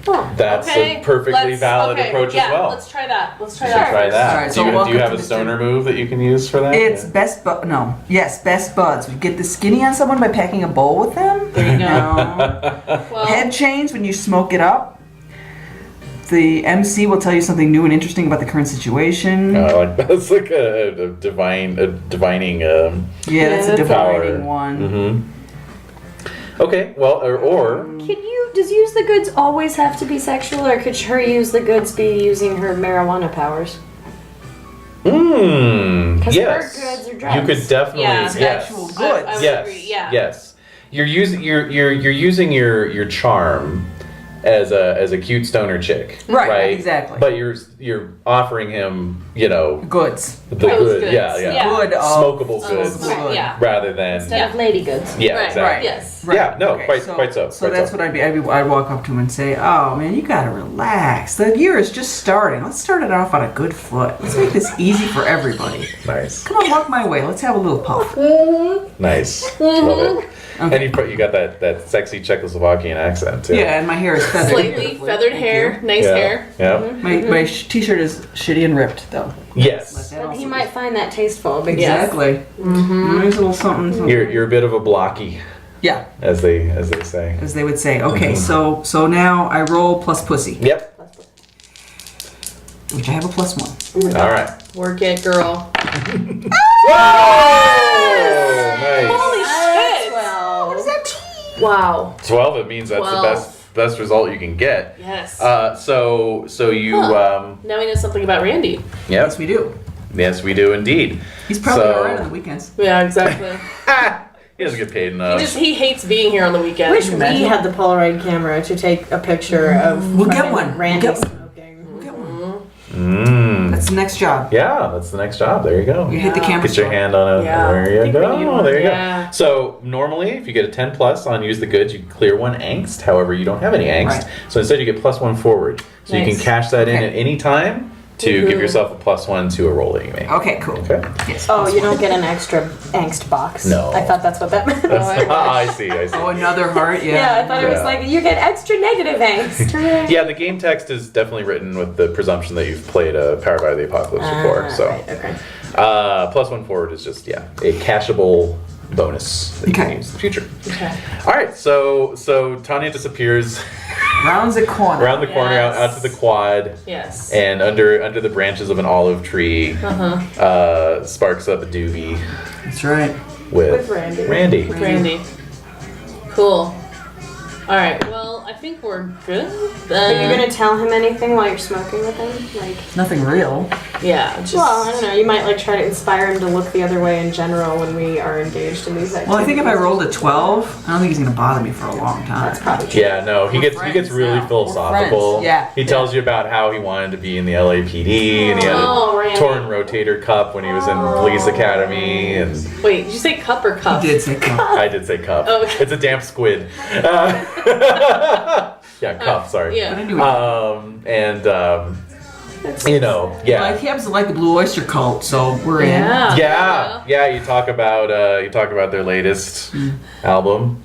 Oh. That's Okay, a perfectly valid approach yeah, as well. Let's try that. Let's try You should that. try first. that. Alright, do so you, welcome do you have to a the stoner student. move that you can use for that? It's best best buds. We get the skinny on someone by packing a bowl with them. There you go. No. Well, Head change when you smoke it up. The MC will tell you something new and interesting about the current situation. Like that's like a divining. Yeah, that's a that's dividing power. one. Mm-hmm. Okay, well, or Does use the goods always have to be sexual, or could her use the goods be using her marijuana powers? Because yes, her goods are you drugs. could definitely Yeah, yes. actual goods. I would Yes, agree. Yeah. yes. You're using your charm as a cute stoner chick, Right, exactly. But you're offering him, you know, Goods. the Those good, goods, yeah, yeah. Good. smokable goods, Good. Yeah. rather than Instead of lady goods. yeah, Right. exactly. Right. Yes. Yeah, no, quite so. So quite that's so. what I'd walk up to him and say, "Oh man, you gotta relax. The year is just starting. Let's start it off on a good foot. Let's make this easy for everybody. Nice, Come on, walk my way. Let's have a little puff." nice, love it. Okay. And you got that sexy Czechoslovakian accent too. Yeah, and my hair is feathered. Slightly feathered hair, nice yeah. hair. Yeah. My t-shirt is shitty and ripped though. Yes. That But he also- might find that tasteful. Because Exactly. Nice little something. You're a bit of a blocky, Yeah, as they say. as they would say. Okay, so now I roll plus pussy, Yep. which I have a +1. All right. Work it, girl. Whoa! Nice. Holy shit! What does that mean? Wow. 12. It means that's 12. the best result you can get. Yes. So you Now we know something about Randy. Yes, yep. we do. Yes, we do indeed. He's probably So- alright on the weekends. Yeah, exactly. He doesn't get paid enough. He hates being here on the weekend. Wish we had the Polaroid camera to take a picture of We'll get fucking one. Randy We'll get smoking. We'll get one. Mm. That's the next job. Yeah, that's the next job. There you go. You hit the camera. Get your hand on it. Yeah. There I you think we need go. one. There you Yeah. go. So normally, if you get a 10 plus on use the goods, you clear one angst. However, you don't have any angst, Right. so instead you get +1 forward. So you Nice. can cash that in Okay. at any time to give yourself a +1 to a roll that you make. Okay, cool. Okay. Yes. Oh, plus you one. don't get an extra angst box. No. I thought that's what that meant. I see. Oh, another heart. Yeah. Yeah, I thought it was Yeah. like you get extra negative angst. Yeah, the game text is definitely written with the presumption that you've played Powered by the Apocalypse before. So, Right, okay. +1 forward is just a cashable bonus that you can Okay. use in the future. Okay. All right, so Tanya disappears Rounds the corner. around the corner Yes. out to the quad, Yes. and under the branches of an olive tree, sparks up a doobie That's right. with Randy. Randy. Cool. All right. Well, I think we're good. Are you gonna tell him anything while you're smoking with him? Like, Nothing real. Yeah. Just. well, I don't know. You might like try to inspire him to look the other way in general when we are engaged in these activities. Well, I think if I rolled a 12, I don't think he's gonna bother me for a long time. that's probably true. Yeah, no, he gets friends really now. philosophical. We're friends, yeah. He tells you about how he wanted to be in the LAPD and he had Oh, a Randy. torn rotator cuff when he was in police academy, and Wait. Did you say cup or cup? He did say come. I did say cuff. Oh, okay. It's a damp squid. Yeah, cuff. Sorry. Yeah. You know, Well, yeah. he happens to like the Blue Oyster Cult, so we're Yeah. Yeah, you talk about their latest album,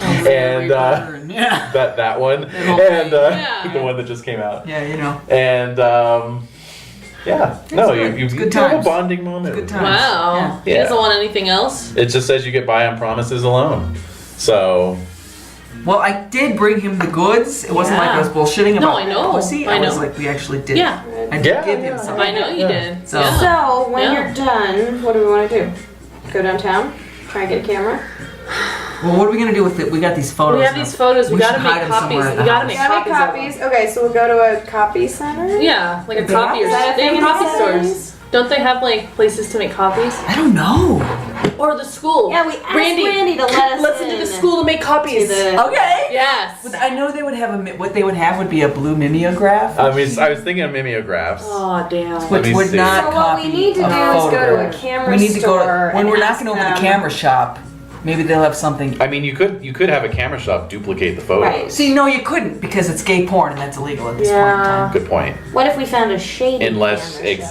and in. Yeah. that one, whole and thing. Yeah. the one that just came out, Yeah, you know. and yeah, no, good. you It's good have a times. bonding moment. Good with times. him. Wow. Yeah. He doesn't want anything else. It just says you get by on promises alone. So Well, I did bring him the goods. It wasn't like I was bullshitting about No, I know. pussy. I was know. like, we actually did. Yeah. I did Yeah, give him yeah. something. I know you did. So- Yeah. So when Yeah. you're done, what do we want to do? Go downtown? Try and get a camera? Well, what are we gonna do with it? We got these photos. We have these photos. We should gotta make hide them copies. somewhere in the We gotta house. make Gotta make copies. Of them. copies. Okay, so we'll go to a copy center? Yeah, like a They have copier. that They thing in have copy the stores. 70s? Don't they have like places to make copies? I don't know. Or the school? Yeah, we asked Randy to let us Let's in into the school to make copies. to the- Okay. Yes. But I know they would have what they would have would be a blue mimeograph, I was thinking of mimeographs. Oh damn. Let me which would see. not So what copy we need to a do is go to a photograph. camera We need to go store when and we're ask knocking over the them- camera shop. Maybe they'll have something. I mean, you could have a camera shop duplicate the photos. Right. See, no, you couldn't because it's gay porn and that's illegal at this point in Yeah. time. Good point. What if we found a shady Unless camera shop?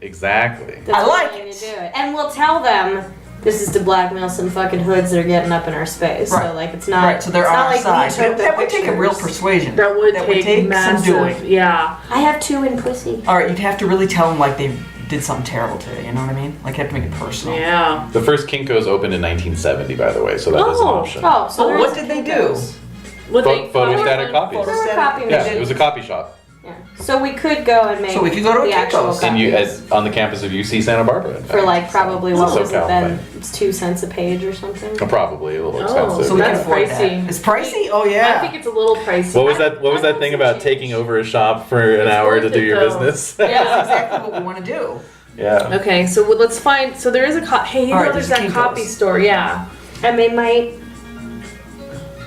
exactly. That's I one like way it. to do it. And we'll tell them this is to blackmail some fucking hoods that are getting up in our space. Right. So like it's not Right, so they're it's on not our like side. we took But the that would take a real pictures. persuasion. That would take some doing. massive. Yeah. I have two in pussy. All right, you'd have to really tell them like they did something terrible to you. You know what I mean? Like you have to make it personal. Yeah. The first Kinko's opened in 1970, by the way, so that is an option. Oh, so Oh, there What is did they do? Kinko's. Would Photostatic copies. There were copy Yeah, machines. it was a copy shop. Yeah. So we could go and make So we could go to a the actual Kinko's. And copies on the campus of UC Santa Barbara. in for fact. like probably It's what a was it SoCal then? thing. It's 2 cents a page or something. Probably a little Oh, expensive. So we can That's afford pricey. that. It's pricey? Oh I yeah. think it's a little pricey. What was that thing about taking over a shop for an hour to worth do it, your though. business? Yeah, that's exactly what we want to do. Yeah. Okay, so let's find. So there is a hey, you All know, right, there's there's that Kinko's. copy store. Yeah. And they might.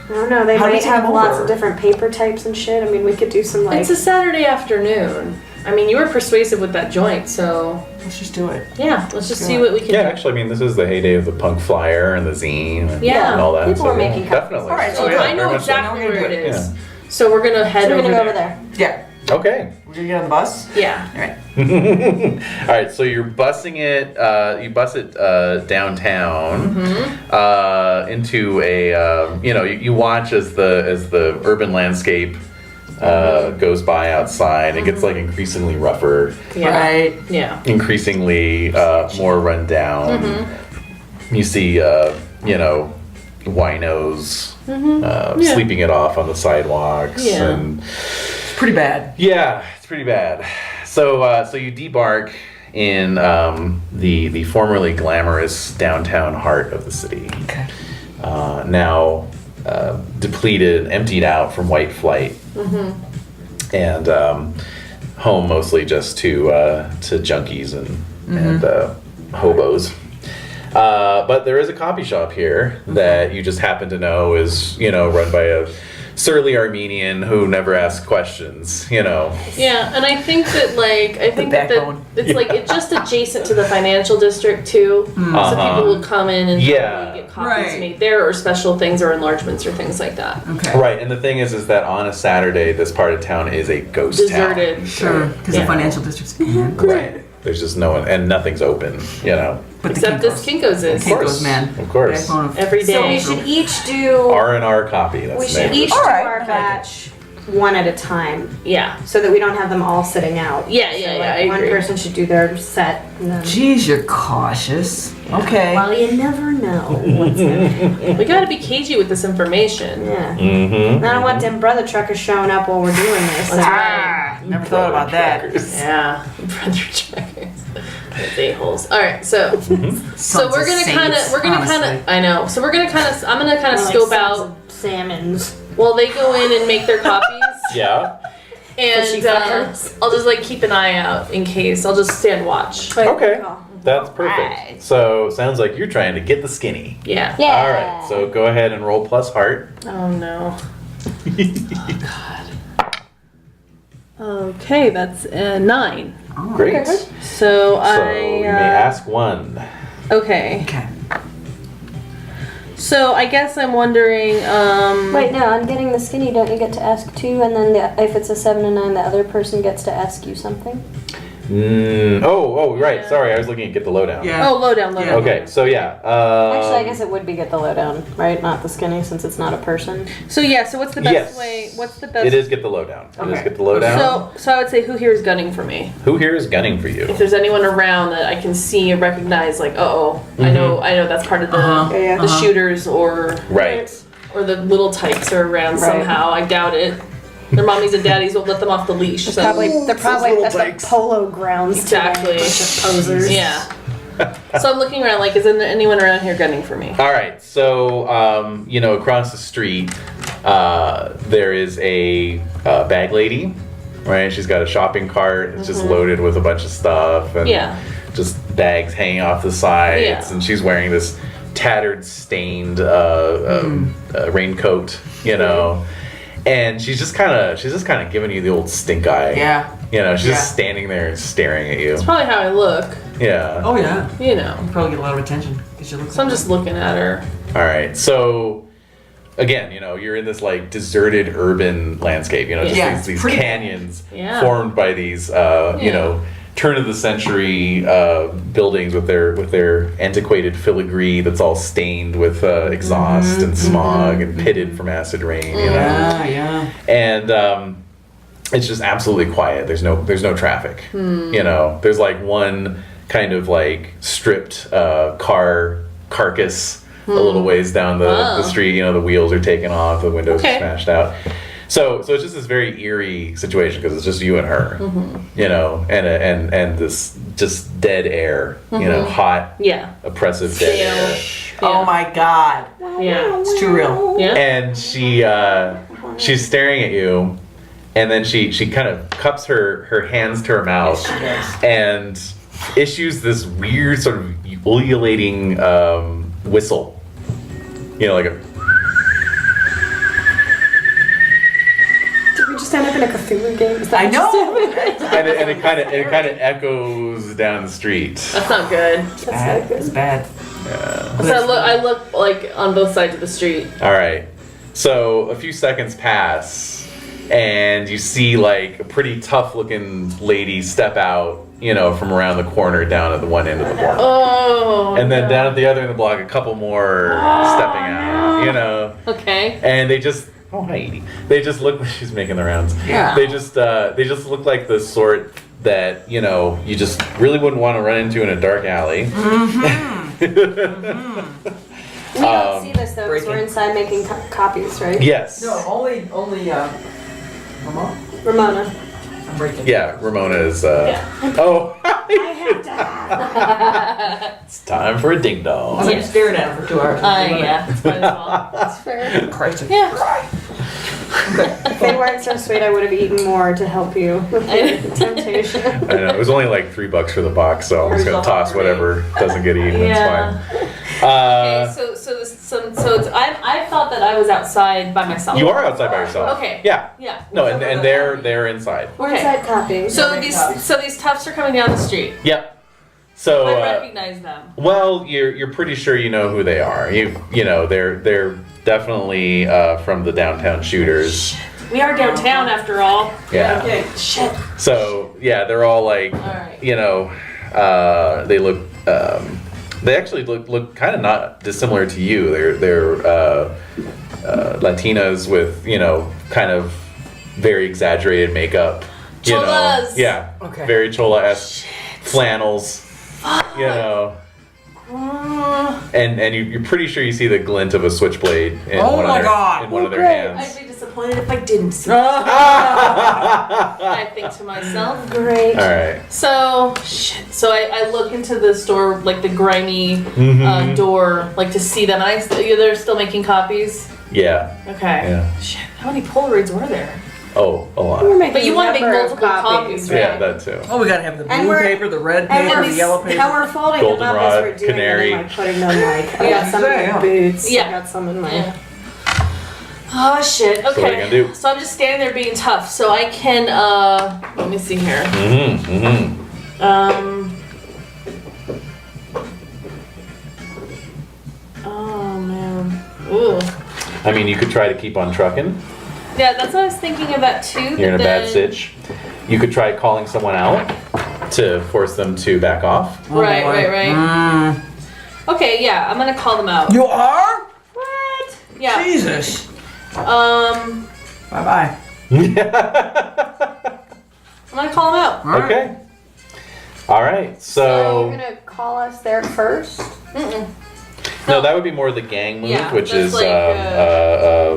I don't know. They How do we might take have them lots over? of different paper types and shit. I mean, we could do some like. It's a Saturday afternoon. I mean, you were persuasive with that joint, so Let's just do it. yeah. Let's just see Yeah. what we can Yeah, do. actually, I mean, this is the heyday of the punk flyer and the zine and, Yeah. and all that. People so, were making yeah, copies. definitely. All right, So Oh, yeah, I know very much so. exactly Now we're where gonna it do it. is. So we're gonna head so we're over gonna go there. over there. Yeah. Okay. We're gonna get on the bus. Yeah. All right. All right, so you're bussing it. You bus it downtown into a. You watch as the urban landscape goes by outside. It gets like increasingly rougher, Yeah. Right. Yeah. increasingly more run down. You see, winos sleeping it off on the sidewalks, Yeah. and It's pretty bad. yeah, it's pretty bad. So you debark in the formerly glamorous downtown heart of the city. Okay. Now depleted, emptied out from white flight, and home mostly just to junkies and hobos. But there is a coffee shop here that you just happen to know is run by a surly Armenian who never asks questions, you know. Yeah, and I think that backbone. it's like it's just adjacent to the financial district too. So people will come in and probably get copies Right. made there, or special things, or enlargements, or things like that. Okay. Right, and the thing is that on a Saturday, this part of town is a ghost Deserted. Sure, because Yeah. the financial district's town. Right. There's just no one, and nothing's open, you know. But Except this Kinko's is. Kinko's, man. Of course. Backbone of- Every So we day. should each do. R&R copy, that's We the should name. each do Alright. our batch one at a time, Yeah. so that we don't have them all sitting out. Yeah, So, yeah, like, yeah, I one agree. person should do their set, and then. Jeez, you're cautious. Okay. Well, you never know what's gonna. We gotta be cagey with this information. Yeah. Mm-hmm. I don't want them brother truckers showing up while we're doing this. Ah, never thought about that. Yeah, brother checkers. Those a-holes. All right, so Sons we're of gonna saints, kind honestly. of. I know. So we're gonna kind of. I'm gonna kind of Like scope sons out of salmons. while they go in and make their copies, Yeah. Fishy and fuckers. I'll just like keep an eye out in case. I'll just stand watch. Okay. That's perfect. Right. So, sounds like you're trying to get the skinny. Yeah. Yeah. All right, so go ahead and roll plus heart. Oh no. Oh God. Okay, that's 9. Great. So, So I. you may ask one. Okay. Okay. So I guess I'm wondering. Wait, no, on getting the skinny, don't you get to ask two, and then if it's a 7 and 9, the other person gets to ask you something? Right. Yeah. Sorry, I was looking at get the lowdown. Yeah. Oh, lowdown. Yeah. Okay, so yeah. Actually, I guess it would be get the lowdown, right? Not the skinny, since it's not a person. So yeah. So what's the best Yes. way? What's the best? It is get the lowdown. It is Okay. get the lowdown. So I would say who here is gunning for me? Who here is gunning for you? If there's anyone around that I can see and recognize, like, I know that's part of the Yeah. the shooters or Right. the little types are around Right. somehow. I doubt it. Their mommies and daddies won't let them off the leash. So They're probably little at the dykes. polo grounds. Exactly. Bunch of posers. yeah. So I'm looking around, like, is there anyone around here gunning for me? All right. So across the street, there is a bag lady. Right. She's got a shopping cart. It's just loaded with a bunch of stuff and Yeah. just bags hanging off the sides. Yeah. And she's wearing this tattered, stained raincoat. You know. And she's just kind of giving you the old stink eye. Yeah. You know, she's Yeah. just standing there and staring at you. That's probably how I look. Yeah. Oh yeah. You know. You probably get a lot of attention because you look. So I'm just looking at her. All right. So again, you're in this like deserted urban landscape. Just Yeah, these pretty- canyons Yeah. formed by these turn of the century buildings with their antiquated filigree that's all stained with exhaust and smog and pitted from acid rain. Yeah, yeah. And it's just absolutely quiet. There's no traffic. There's like one kind of like stripped car carcass a little ways down the street. The wheels are taken off, the windows are smashed out. So it's just this very eerie situation because it's just you and her, and this just dead air, hot, Yeah. oppressive dead air. Oh my God. Yeah. It's too real. Yeah. And she's staring at you, and then she kind of cups her hands to her mouth and issues this weird sort of ululating whistle, like a. Did we just end up in a Cthulhu game? Is that I what just know. happened? And it kind of echoes down the street. That's not good. Bad. It's bad. So I look like on both sides of the street. All right. So a few seconds pass, and you see like a pretty tough-looking lady step out, from around the corner down at the one end of the block. Oh. And then down at the other end of the block, a couple more stepping out, Okay. And they just, oh hi Edie. They just look. She's making the rounds. Yeah. They just look like the sort that you just really wouldn't want to run into in a dark alley. We don't see this though, because we're breaking. inside making copies, right? Yes. No, only Mama. Ramona. I'm breaking. Yeah, Ramona is. Oh. It's time for a ding dong. I've been staring at her for 2 hours. Yeah. That's fine as well. That's fair. Christ. Yeah. If they weren't so sweet, I would have eaten more to help you with the temptation. I know, it was only like $3 for the box, so I'm just gonna toss whatever doesn't get eaten. Yeah. It's fine. Okay, so So I thought that I was outside by myself. You are outside by yourself. Okay. Yeah. Yeah. No, and they're inside. We're Okay. inside tapping. So these toughs are coming down the street. Yep. So I recognize them. well, you're pretty sure you know who they are. You know they're definitely from the downtown shooters. We are downtown after all. Yeah. Okay. Shit. So yeah, they're all like, right. you know, they look. They actually look kind of not dissimilar to you. They're Latinas with, you know, kind of very exaggerated makeup. You know, Cholas. yeah, Okay. very chola-esque flannels. You know, and you're pretty sure you see the glint of a switchblade in Oh one my of their, God. in one of their I'd hands. be disappointed if I didn't see it. I think to myself. Great. All right. So, shit. So I look into the store, like the grimy door, like to see them. And they're still making copies. Yeah. Okay. Yeah. Shit. How many Polaroids were there? Oh, a lot. We're making But you want to make number of multiple copies, right? Yeah, that too. Oh, we gotta have the And blue we're- paper, the red And paper, we're, the yellow paper. how we're folding them up as Goldenrod, we're doing canary. it, and like putting them like, I Yeah. got some in Yeah. my boots, Yeah. I got some in my... Yeah. Oh shit. Okay. So what are you gonna do? So I'm just standing there being tough. So I can let me see here. Oh man. Ooh. I mean, you could try to keep on trucking. Yeah, that's what I was thinking of that too. You're in a but bad then- sitch. You could try calling someone out to force them to back off. Right, boy. right. Okay, yeah, I'm gonna call them out. You are? What? Yeah. Jesus. Um, Bye bye. I'm gonna call them out. Okay. All right. So So you're gonna call us there first? no, that would be more the gang move, Yeah, which that's is like,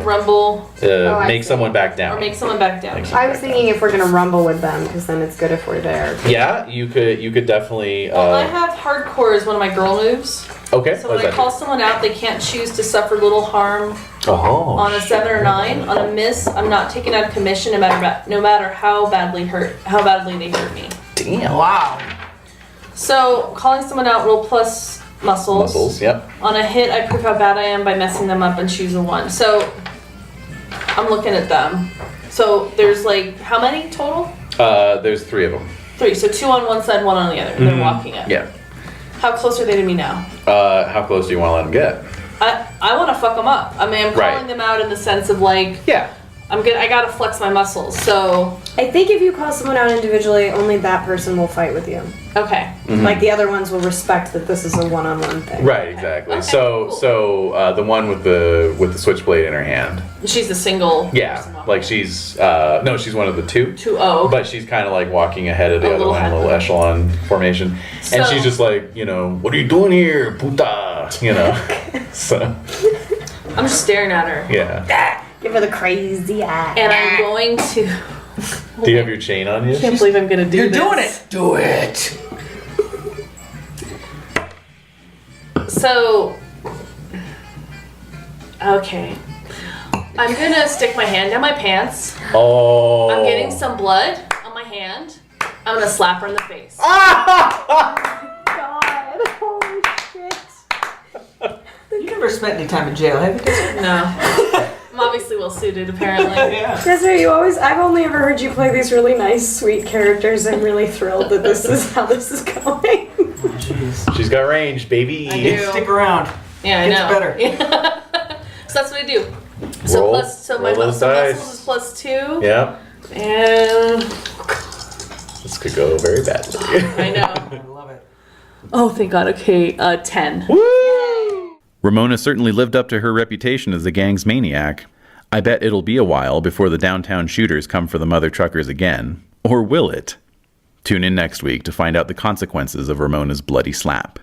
Rumble I make see. someone back down. or make someone back down. I was thinking if we're gonna rumble with them, because then it's good if we're there. Yeah, you could definitely. Well, I have hardcore as one of my girl moves. Okay. So what when I does call that someone out, they can't choose to suffer little harm do? Oh. on a 7 or 9. On a miss, I'm not taken out of commission no matter how badly they hurt me. Damn. Wow. So calling someone out, roll plus muscles. Muscles. Yep. On a hit, I prove how bad I am by messing them up and choose a 1. So I'm looking at them. So there's like how many total? There's 3 of them. 3. So 2 on one side, 1 on the other. And they're walking it. Yeah. How close are they to me now? How close do you want to let them get? I want to fuck them up. I mean, I'm calling Right. them out in the sense of like, Yeah. I gotta flex my muscles. So I think if you call someone out individually, only that person will fight with you. okay. Like the other ones will respect that this is a one-on-one thing. Right. Exactly. Okay, So cool. the one with the switchblade in her hand. She's a single. Yeah. person walking. Like she's no, she's one of the 2. 2-0. Okay. But she's kind of like walking ahead of the A other little one, a little ahead. echelon formation, and So- she's just like, you know, what are you doing here, puta? You know. So I'm just staring at her. yeah. Give her the crazy eye. And I'm going to. Do you have your chain on you? I can't believe I'm gonna do You're this. doing it. Do it. So. Okay. I'm gonna stick my hand down my pants. Oh. I'm getting some blood on my hand. I'm gonna slap her in the face. God, holy shit. You never spent any time in jail, have you? No. I'm obviously well suited, apparently. Desiree, I've only ever heard you play these really nice, sweet characters. I'm really thrilled that this is how this is going. She's got range, baby. I do. Stick around. Yeah, I Gets know. better. So that's what I do. So Roll- my roll those muscles dice. is +2. Yeah. And This could go very badly. I know. I love it. Oh, thank God. Okay, 10. Ramona certainly lived up to her reputation as the gang's maniac. I bet it'll be a while before the downtown shooters come for the mother truckers again. Or will it? Tune in next week to find out the consequences of Ramona's bloody slap.